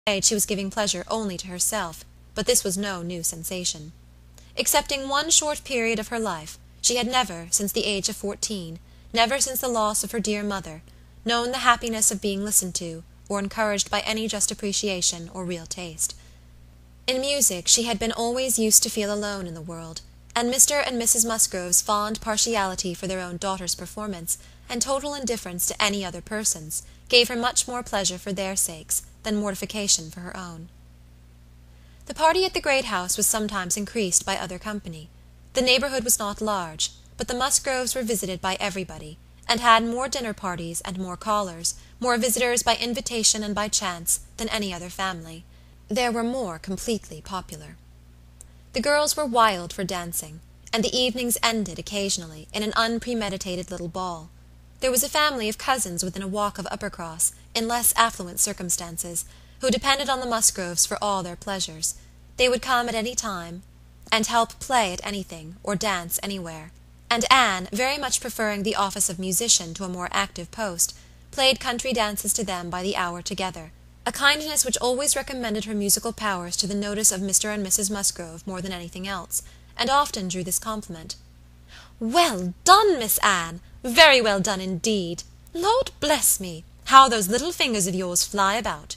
she was giving pleasure only to herself, but this was no new sensation. Excepting one short period of her life, she had never, since the age of 14, never since the loss of her dear mother, known the happiness of being listened to, or encouraged by any just appreciation or real taste. In music she had been always used to feel alone in the world, and Mr. and Mrs. Musgrove's fond partiality for their own daughter's performance, and total indifference to any other person's, gave her much more pleasure for their sakes than mortification for her own. The party at the great house was sometimes increased by other company. The neighbourhood was not large, but the Musgroves were visited by everybody, and had more dinner parties and more callers, more visitors by invitation and by chance, than any other family. They were more completely popular. The girls were wild for dancing, and the evenings ended occasionally in an unpremeditated little ball. There was a family of cousins within a walk of Uppercross, in less affluent circumstances, who depended on the Musgroves for all their pleasures. They would come at any time, and help play at anything, or dance anywhere, and Anne, very much preferring the office of musician to a more active post, played country dances to them by the hour together, a kindness which always recommended her musical powers to the notice of Mr. and Mrs. Musgrove more than anything else, and often drew this compliment: "Well done, Miss Anne! Very well done indeed! Lord bless me! How those little fingers of yours fly about!"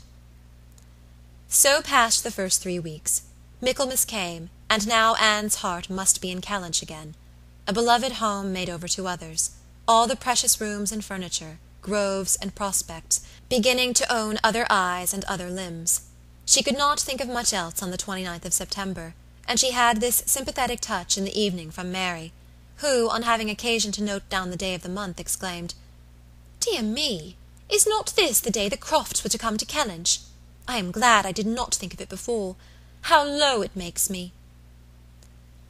So passed the first 3 weeks. Michaelmas came, and now Anne's heart must be in Kellynch again. A beloved home made over to others, all the precious rooms and furniture, groves and prospects, beginning to own other eyes and other limbs. She could not think of much else on the 29th of September, and she had this sympathetic touch in the evening from Mary, who, on having occasion to note down the day of the month, exclaimed, "Dear me! Is not this the day the Crofts were to come to Kellynch? I am glad I did not think of it before. How low it makes me!"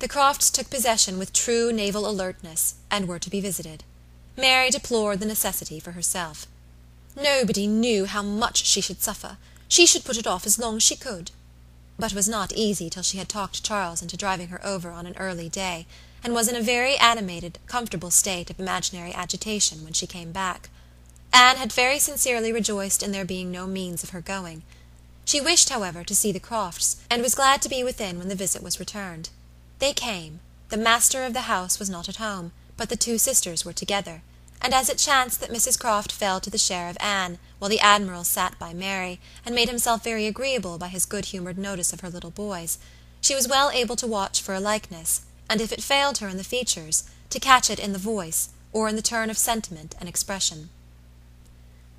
The Crofts took possession with true naval alertness, and were to be visited. Mary deplored the necessity for herself. Nobody knew how much she should suffer. She should put it off as long as she could. But it was not easy till she had talked Charles into driving her over on an early day, and was in a very animated, comfortable state of imaginary agitation when she came back. Anne had very sincerely rejoiced in there being no means of her going. She wished, however, to see the Crofts, and was glad to be within when the visit was returned. They came. The master of the house was not at home, but the 2 sisters were together, and as it chanced that Mrs. Croft fell to the share of Anne, while the Admiral sat by Mary, and made himself very agreeable by his good-humoured notice of her little boys, she was well able to watch for a likeness, and if it failed her in the features, to catch it in the voice, or in the turn of sentiment and expression.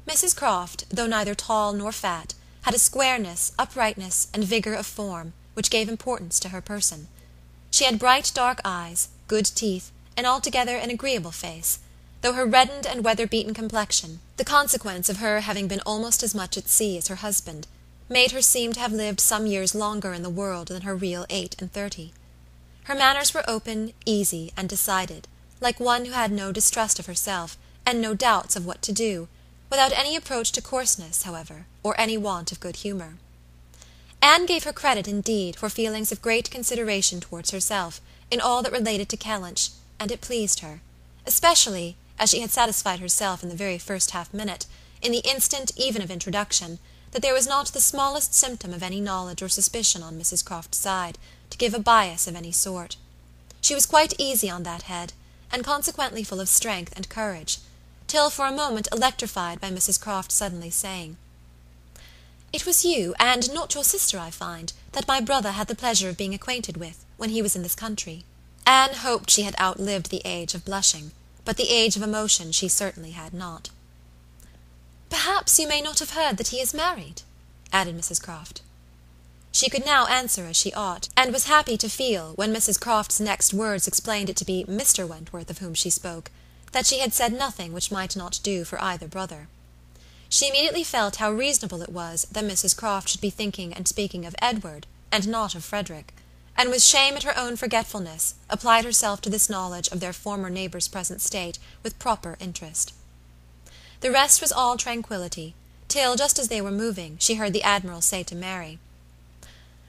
Mrs. Croft, though neither tall nor fat, had a squareness, uprightness, and vigour of form, which gave importance to her person. She had bright dark eyes, good teeth, and altogether an agreeable face, though her reddened and weather-beaten complexion, the consequence of her having been almost as much at sea as her husband, made her seem to have lived some years longer in the world than her real 38. Her manners were open, easy, and decided, like one who had no distrust of herself, and no doubts of what to do, without any approach to coarseness, however, or any want of good humour. Anne gave her credit, indeed, for feelings of great consideration towards herself, in all that related to Kellynch, and it pleased her, especially, as she had satisfied herself in the very first half-minute, in the instant even of introduction, that there was not the smallest symptom of any knowledge or suspicion on Mrs. Croft's side, to give a bias of any sort. She was quite easy on that head, and consequently full of strength and courage, till for a moment electrified by Mrs. Croft suddenly saying, "It was you, and not your sister, I find, that my brother had the pleasure of being acquainted with, when he was in this country." Anne hoped she had outlived the age of blushing, but the age of emotion she certainly had not. "Perhaps you may not have heard that he is married," added Mrs. Croft. She could now answer as she ought, and was happy to feel, when Mrs. Croft's next words explained it to be Mr. Wentworth of whom she spoke, that she had said nothing which might not do for either brother. She immediately felt how reasonable it was that Mrs. Croft should be thinking and speaking of Edward, and not of Frederick, and with shame at her own forgetfulness, applied herself to this knowledge of their former neighbour's present state with proper interest. The rest was all tranquillity, till, just as they were moving, she heard the Admiral say to Mary,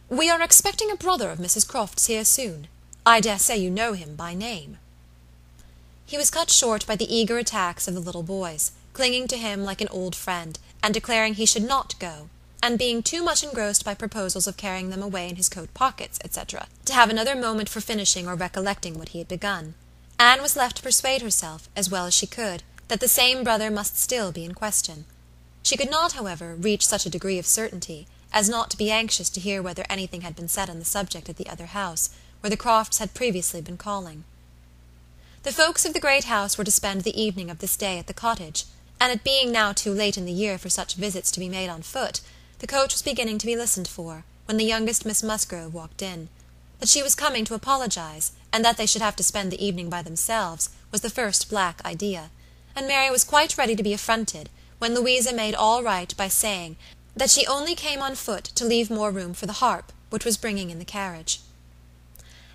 "We are expecting a brother of Mrs. Croft's here soon. I dare say you know him by name." He was cut short by the eager attacks of the little boys, clinging to him like an old friend, and declaring he should not go, and being too much engrossed by proposals of carrying them away in his coat pockets, etc., to have another moment for finishing or recollecting what he had begun, Anne was left to persuade herself, as well as she could, that the same brother must still be in question. She could not, however, reach such a degree of certainty as not to be anxious to hear whether anything had been said on the subject at the other house, where the Crofts had previously been calling. The folks of the great house were to spend the evening of this day at the cottage, and it being now too late in the year for such visits to be made on foot, the coach was beginning to be listened for, when the youngest Miss Musgrove walked in. That she was coming to apologize, and that they should have to spend the evening by themselves, was the first black idea, and Mary was quite ready to be affronted, when Louisa made all right by saying that she only came on foot to leave more room for the harp, which was bringing in the carriage.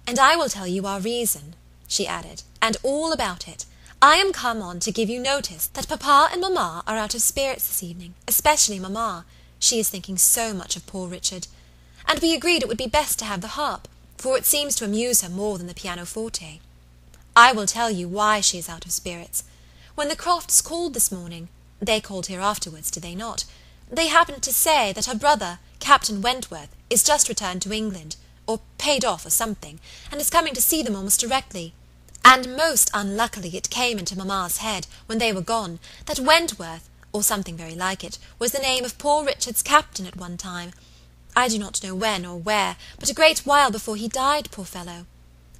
"And I will tell you our reason," she added, "and all about it. I am come on to give you notice that papa and mamma are out of spirits this evening, especially mamma. She is thinking so much of poor Richard. And we agreed it would be best to have the harp, for it seems to amuse her more than the pianoforte. I will tell you why she is out of spirits. When the Crofts called this morning, they called here afterwards, did they not? They happened to say that her brother, Captain Wentworth, is just returned to England, or paid off or something, and is coming to see them almost directly. And most unluckily it came into mamma's head, when they were gone, that Wentworth, or something very like it, was the name of poor Richard's captain at one time. I do not know when or where, but a great while before he died, poor fellow.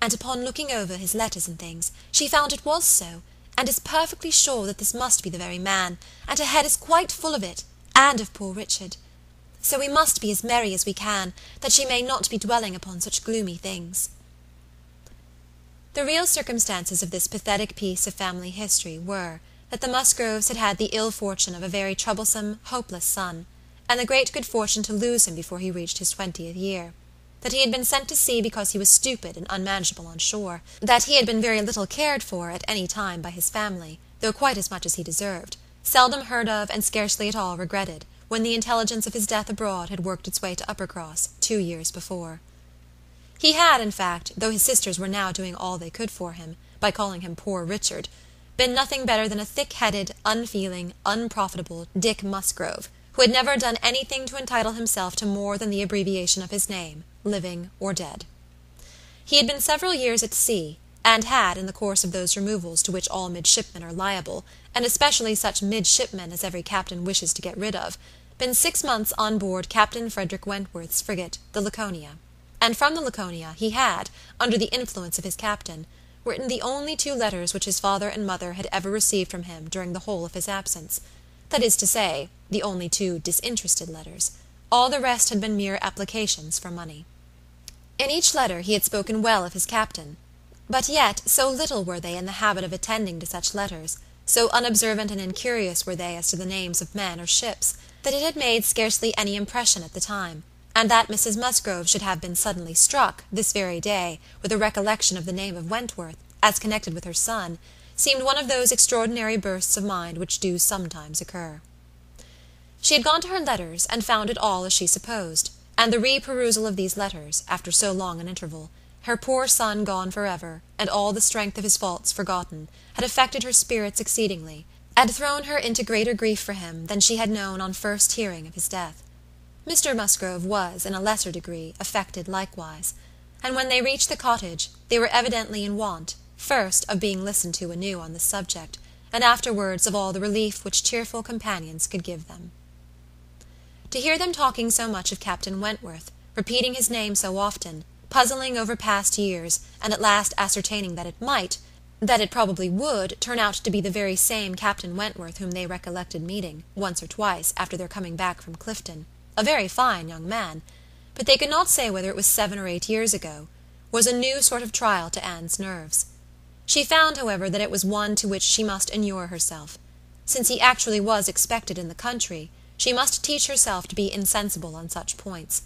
And upon looking over his letters and things, she found it was so, and is perfectly sure that this must be the very man, and her head is quite full of it, and of poor Richard. So we must be as merry as we can, that she may not be dwelling upon such gloomy things." The real circumstances of this pathetic piece of family history were, that the Musgroves had had the ill fortune of a very troublesome, hopeless son, and the great good fortune to lose him before he reached his 20th year; that he had been sent to sea because he was stupid and unmanageable on shore; that he had been very little cared for at any time by his family, though quite as much as he deserved, seldom heard of and scarcely at all regretted, when the intelligence of his death abroad had worked its way to Uppercross 2 years before. He had, in fact, though his sisters were now doing all they could for him, by calling him poor Richard, been nothing better than a thick-headed, unfeeling, unprofitable Dick Musgrove, who had never done anything to entitle himself to more than the abbreviation of his name, living or dead. He had been several years at sea, and had, in the course of those removals to which all midshipmen are liable, and especially such midshipmen as every captain wishes to get rid of, been 6 months on board Captain Frederick Wentworth's frigate, the Laconia; and from the Laconia he had, under the influence of his captain, written the only 2 letters which his father and mother had ever received from him during the whole of his absence; that is to say, the only 2 disinterested letters. All the rest had been mere applications for money. In each letter he had spoken well of his captain, but yet so little were they in the habit of attending to such letters, so unobservant and incurious were they as to the names of men or ships, that it had made scarcely any impression at the time, and that Mrs. Musgrove should have been suddenly struck, this very day, with a recollection of the name of Wentworth, as connected with her son, seemed one of those extraordinary bursts of mind which do sometimes occur. She had gone to her letters, and found it all as she supposed, and the re-perusal of these letters, after so long an interval, her poor son gone for ever, and all the strength of his faults forgotten, had affected her spirits exceedingly, and thrown her into greater grief for him than she had known on first hearing of his death. Mr. Musgrove was, in a lesser degree, affected likewise, and when they reached the cottage, they were evidently in want, first of being listened to anew on this subject, and afterwards of all the relief which cheerful companions could give them. To hear them talking so much of Captain Wentworth, repeating his name so often, puzzling over past years, and at last ascertaining that it probably would, turn out to be the very same Captain Wentworth whom they recollected meeting, once or twice, after their coming back from Clifton, a very fine young man, but they could not say whether it was 7 or 8 years ago, was a new sort of trial to Anne's nerves. She found, however, that it was one to which she must inure herself. Since he actually was expected in the country, she must teach herself to be insensible on such points;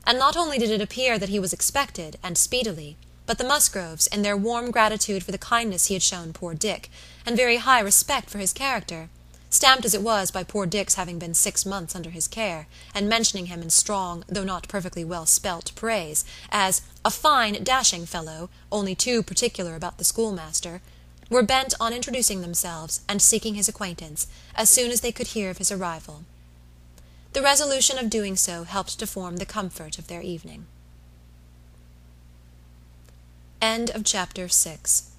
and not only did it appear that he was expected, and speedily, but the Musgroves, in their warm gratitude for the kindness he had shown poor Dick, and very high respect for his character, stamped as it was by poor Dick's having been 6 months under his care, and mentioning him in strong, though not perfectly well spelt praise, as a fine dashing fellow, only too particular about the schoolmaster, were bent on introducing themselves, and seeking his acquaintance, as soon as they could hear of his arrival. The resolution of doing so helped to form the comfort of their evening. Chapter 7